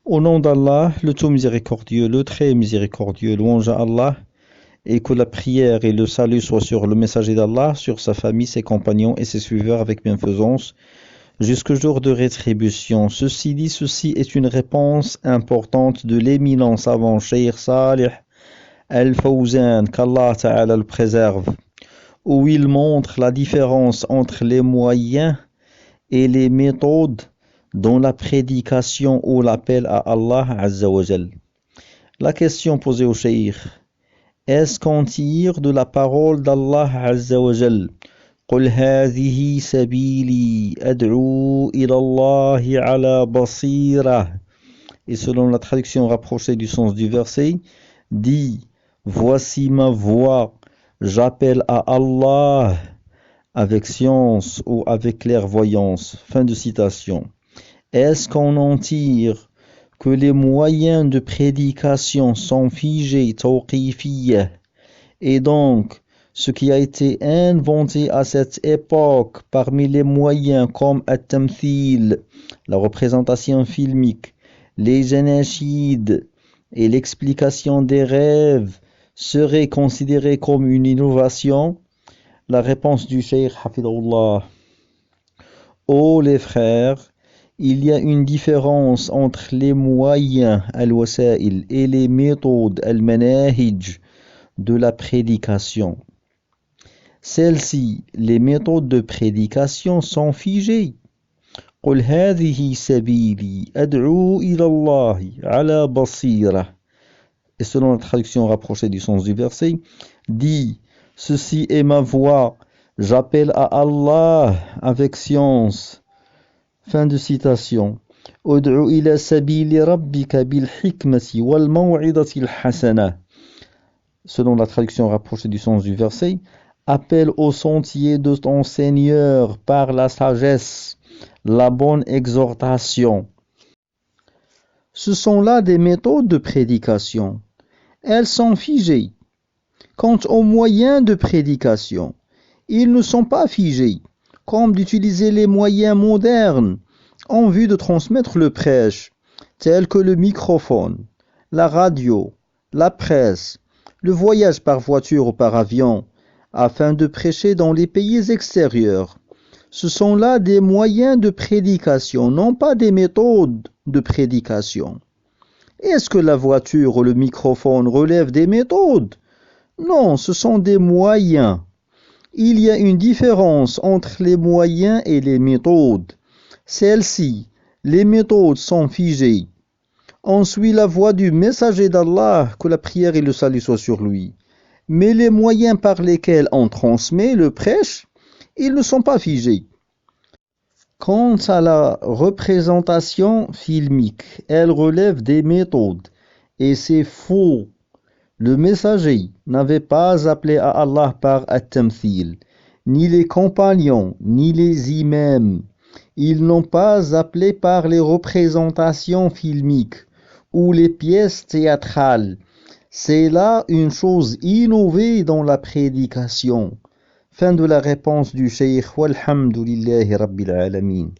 Au nom d'Allah, le tout miséricordieux, le très miséricordieux, louange à Allah, et que la prière et le salut soient sur le messager d'Allah, sur sa famille, ses compagnons et ses suiveurs avec bienfaisance, jusqu'au jour de rétribution. Ceci dit, ceci est une réponse importante de l'éminent savant Cheikh Salih Al-Fawzan, qu'Allah Ta'ala le préserve, où il montre la différence entre les moyens et les méthodes dans la prédication ou l'appel à Allah Azza wa Jal. La question posée au Cheikh: est-ce qu'on tire de la parole d'Allah Azza wa Jal: قل هذه سبيلي أدعو إلى الله على بصيرة, et selon la traduction rapprochée du sens du verset, dit: voici ma voix, j'appelle à Allah avec science ou avec clairvoyance. Fin de citation. Est-ce qu'on en tire que les moyens de prédication sont figés, tawqifiyya, et donc ce qui a été inventé à cette époque parmi les moyens comme at-tamthil, la représentation filmique, les anashids et l'explication des rêves serait considéré comme une innovation? La réponse du Cheikh Hafidhullah: ô les frères, il y a une différence entre les moyens al-wasa'il et les méthodes al-manahij de la prédication. Celles-ci, les méthodes de prédication, sont figées. قل هذه سبيلي أدعو إلى الله على بصيرة. Et selon la traduction rapprochée du sens du verset, dit: ceci est ma voix, j'appelle à Allah avec science. Fin de citation. ادعو إلى سبيل ربك بالحكمة والموعظة الحسنة. Selon la traduction rapprochée du sens du verset, appelle au sentier de ton Seigneur par la sagesse, la bonne exhortation. Ce sont là des méthodes de prédication. Elles sont figées. Quant aux moyens de prédication, ils ne sont pas figés, comme d'utiliser les moyens modernes en vue de transmettre le prêche, tels que le microphone, la radio, la presse, le voyage par voiture ou par avion, afin de prêcher dans les pays extérieurs. Ce sont là des moyens de prédication, non pas des méthodes de prédication. Est-ce que la voiture ou le microphone relèvent des méthodes? Non, ce sont des moyens. Il y a une différence entre les moyens et les méthodes. Celles-ci, les méthodes sont figées. On suit la voie du messager d'Allah, que la prière et le salut soient sur lui. Mais les moyens par lesquels on transmet le prêche, ils ne sont pas figés. Quant à la représentation filmique, elle relève des méthodes, et c'est faux. Le messager n'avait pas appelé à Allah par at-tamthil, ni les compagnons, ni les imams. Ils n'ont pas appelé par les représentations filmiques ou les pièces théâtrales. C'est là une chose innovée dans la prédication. Fin de la réponse du Cheikh, walhamdulillahi rabbil alamin.